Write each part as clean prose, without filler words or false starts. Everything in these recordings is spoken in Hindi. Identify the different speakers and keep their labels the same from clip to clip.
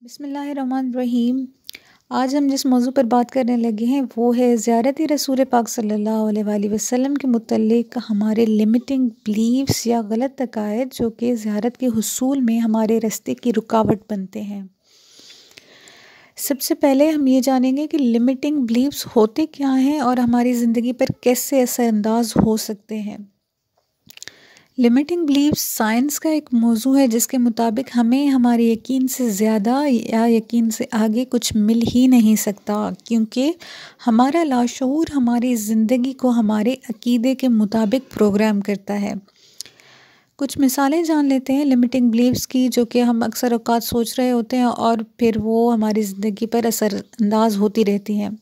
Speaker 1: बिस्मिल्लाहिर्रहमानिर्रहीम। आज हम जिस मौजू पर बात करने लगे हैं वो है ज़ियारत रसूल पाक सल्लल्लाहु अलैहि वसल्लम के मुतल्लिक़ हमारे लिमिटिंग बिलीव्स या गलत अकायद जो कि ज़ियारत के हुसूल में हमारे रास्ते की रुकावट बनते हैं। सबसे पहले हम ये जानेंगे कि लिमिटिंग बिलीव्स होते क्या हैं और हमारी ज़िंदगी पर कैसे असरअंदाज हो सकते हैं। लिमिटिंग बिलीव्स साइंस का एक मौजू है जिसके मुताबिक हमें हमारे यकीन से ज़्यादा या यकीन से आगे कुछ मिल ही नहीं सकता, क्योंकि हमारा लाशऊर हमारी ज़िंदगी को हमारे अकीदे के मुताबिक प्रोग्राम करता है। कुछ मिसालें जान लेते हैं लिमिटिंग बिलीव्स की, जो कि हम अक्सर औक़ात सोच रहे होते हैं और फिर वो हमारी ज़िंदगी पर असरअंदाज होती रहती हैं।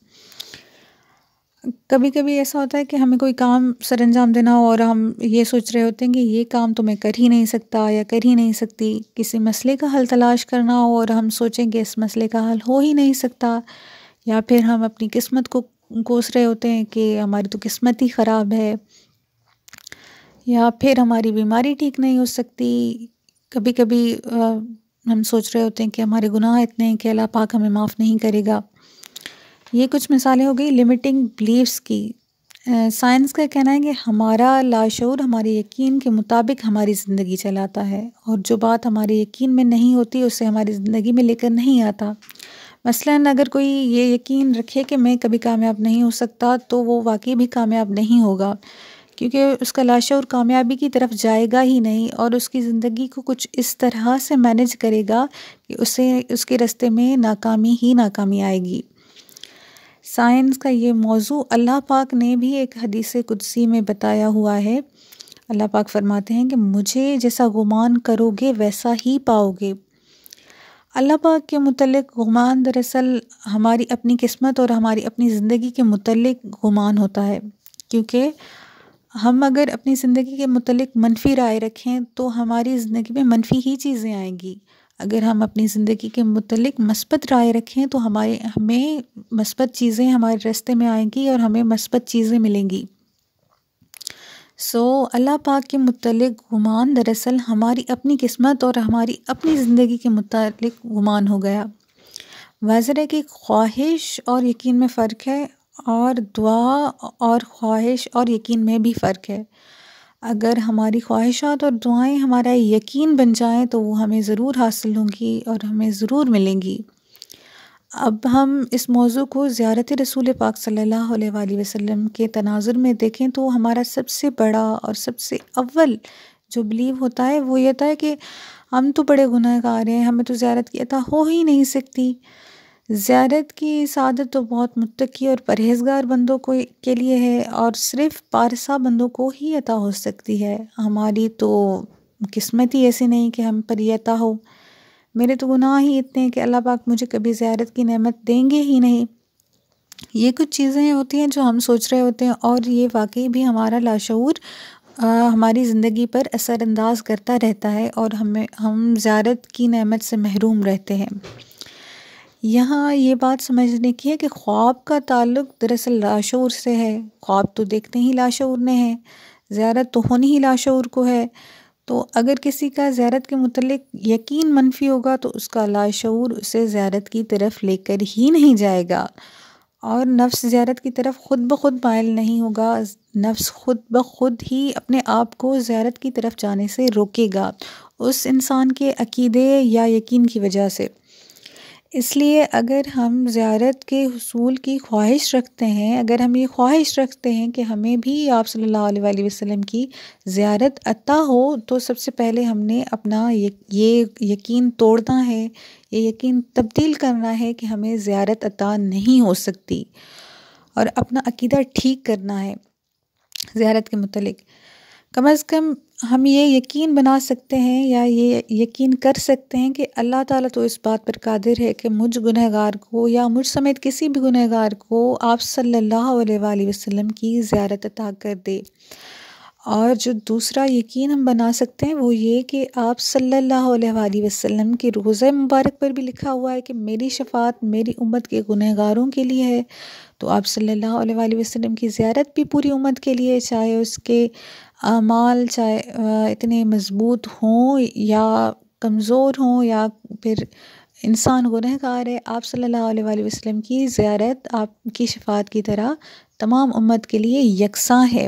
Speaker 1: कभी कभी ऐसा होता है कि हमें कोई काम सरअंजाम देना हो और हम ये सोच रहे होते हैं कि ये काम तो मैं कर ही नहीं सकता या कर ही नहीं सकती। किसी मसले का हल तलाश करना हो और हम सोचें कि इस मसले का हल हो ही नहीं सकता, या फिर हम अपनी किस्मत को कोस रहे होते हैं कि हमारी तो किस्मत ही ख़राब है, या फिर हमारी बीमारी ठीक नहीं हो सकती। कभी कभी हम सोच रहे होते हैं कि हमारे गुनाह इतने हैं कि अल्लाह पाक हमें माफ़ नहीं करेगा। ये कुछ मिसालें हो गई लिमिटिंग बिलीव्स की। साइंस का कहना है कि हमारा लाशऊर हमारे यकीन के मुताबिक हमारी ज़िंदगी चलाता है और जो बात हमारे यकीन में नहीं होती उसे हमारी ज़िंदगी में लेकर नहीं आता। मसलन अगर कोई ये यकीन रखे कि मैं कभी कामयाब नहीं हो सकता, तो वो वाकई भी कामयाब नहीं होगा, क्योंकि उसका लाशऊर कामयाबी की तरफ जाएगा ही नहीं और उसकी ज़िंदगी को कुछ इस तरह से मैनेज करेगा कि उसे उसके रास्ते में नाकामी ही नाकामी आएगी। साइंस का ये मौजू अल्लाह पाक ने भी एक हदीस कुदसी में बताया हुआ है। अल्लाह पाक फरमाते हैं कि मुझे जैसा गुमान करोगे वैसा ही पाओगे। अल्लाह पाक के मुतल्लिक़ गुमान दरअसल हमारी अपनी किस्मत और हमारी अपनी ज़िंदगी के मुतल्लिक़ गुमान होता है, क्योंकि हम अगर अपनी ज़िंदगी के मुतल्लिक़ मनफ़ी राय रखें तो हमारी ज़िंदगी में मनफ़ी ही चीज़ें आएंगी। अगर हम अपनी ज़िंदगी के मुतल्लिक़ मस्बत राय रखें तो हमें मस्बत चीज़ें हमारे रास्ते में आएंगी और हमें मस्बत चीज़ें मिलेंगी। अल्लाह पाक के मुतल्लिक़ गुमान दरअसल हमारी अपनी किस्मत और हमारी अपनी ज़िंदगी के मुतल्लिक़ गुमान हो गया। वाज़ेह है कि ख्वाहिश और यकीन में फ़र्क है, और दुआ और ख्वाहिश और यकीन में भी फ़र्क है। अगर हमारी ख्वाहिशात और दुआएं हमारा यकीन बन जाएं तो वो हमें ज़रूर हासिल होंगी और हमें ज़रूर मिलेंगी। अब हम इस मौजू को ज़ियारत रसूल पाक सल्लल्लाहु अलैहि वसल्लम के तनाज़ुर में देखें तो हमारा सबसे बड़ा और सबसे अव्वल जो बिलीव होता है वो ये होता है कि हम तो बड़े गुनहगार हैं, हमें तो ज़ियारत की अता हो ही नहीं सकती। ज़ियारत की सादत तो बहुत मुत्तकी और परहेज़गार बंदों के लिए है और सिर्फ़ पारसा बंदों को ही अता हो सकती है। हमारी तो किस्मत ही ऐसी नहीं कि हम पर ये अता हो। मेरे तो गुनाह ही इतने हैं कि अल्लाह पाक मुझे कभी ज़ियारत की नेमत देंगे ही नहीं। ये कुछ चीज़ें होती हैं जो हम सोच रहे होते हैं और ये वाकई भी हमारा लाशऊर हमारी ज़िंदगी पर असरअंदाज करता रहता है और हम ज़ियारत की नेमत से महरूम रहते हैं। यहाँ ये बात समझने की है कि ख्वाब का ताल्लुक़ दरअसल लाशऊर से है। ख्वाब तो देखते ही लाशऊर ने है, ज़ियारत तो होनी ही लाशऊर को है। तो अगर किसी का ज़ियारत के मुतल्लिक़ यकीन मनफ़ी होगा तो उसका लाशऊर उसे ज़ियारत की तरफ लेकर ही नहीं जाएगा और नफ्स ज़ियारत की तरफ ख़ुद ब ख़ुद माइल नहीं होगा। नफ्स ख़ुद ब ख़ुद ही अपने आप को ज़ियारत की तरफ जाने से रोकेगा उस इंसान के अकीदे या यकीन की वजह से। इसलिए अगर हम ज़ियारत के हुसूल की ख्वाहिश रखते हैं, अगर हम ये ख्वाहिश रखते हैं कि हमें भी आप सल्लल्लाहु अलैहि वसल्लम की ज़ियारत अता हो, तो सबसे पहले हमने अपना ये यकीन तोड़ना है, ये यकीन तब्दील करना है कि हमें ज़ियारत अता नहीं हो सकती और अपना अकीदा ठीक करना है ज़ियारत के मुतल्लिक़। कम अज़ कम हम ये यकीन बना सकते हैं या ये यकीन कर सकते हैं कि अल्लाह ताला तो इस बात पर कादिर है कि मुझ गुनहगार को या मुझ समेत किसी भी गुनहगार को आप सल्लल्लाहु अलैहि वसल्लम की ज़ियारत अता कर दे। और जो दूसरा यकीन हम बना सकते हैं वो ये कि आप सल्लल्लाहु अलैहि वसल्लम के रोज़े मुबारक पर भी लिखा हुआ है कि मेरी शफ़ाअत मेरी उम्मत के गुनहगारों के लिए है। तो आप सल्लल्लाहु अलैहि वसल्लम की ज़ियारत भी पूरी उम्मत के लिए, चाहे उसके अमाल चाहे इतने मज़बूत हों या कमज़ोर हों या फिर इंसान गुनहगार है, आप सल्लल्लाहु अलैहि वसल्लम की ज़ियारत आपकी शफ़ाअत की तरह तमाम उम्मत के लिए यकसां है।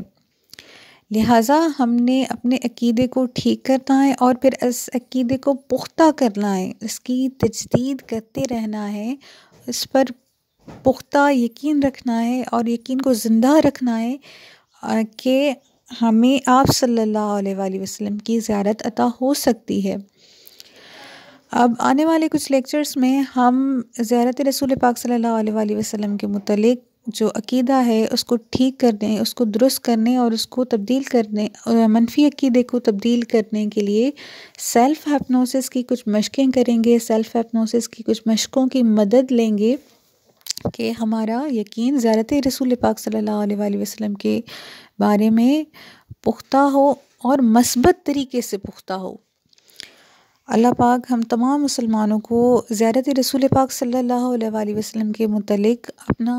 Speaker 1: लिहाजा हमने अपने अक़ीदे को ठीक करना है और फिर इस अक़ीदे को पुख्ता करना है, इसकी तजदीद करते रहना है, इस पर पुख्ता यकीन रखना है और यकीन को ज़िंदा रखना है कि हमें आप सल्लल्लाहु अलैहि वसल्लम की ज़ियारत अता हो सकती है। अब आने वाले कुछ लेक्चर्स में हम ज़ियारत रसूल पाक सल्लल्लाहु अलैहि वसल्लम के मुतालिक जो अक़ीदा है उसको ठीक करने, उसको दुरुस्त करने और उसको तब्दील करने, मनफ़ी अक़ीदे को तब्दील करने के लिए सेल्फ़ हिप्नोसिस की कुछ मशक़ें करेंगे, सेल्फ़ हिप्नोसिस की कुछ मशक़ों की मदद लेंगे कि हमारा यकीन ज़ियारत रसूल पाक सल्लल्लाहु अलैहि वसल्लम के बारे में पुख्ता हो और मस्बत तरीके से पुख्ता हो। अल्लाह पाक हम तमाम मुसलमानों को ज़ियारत रसूल पाक सल्लल्लाहु अलैहि वसल्लम के मुतालिक अपना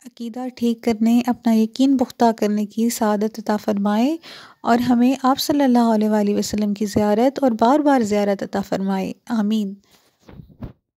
Speaker 1: अक़ीदा ठीक करने, अपना यकीन पुख्ता करने की सआदत अता फ़रमाए और हमें आप सल्लल्लाहु अलैहि वसल्लम की ज़ियारत और बार बार ज़ियारत अता फ़रमाए। आमीन।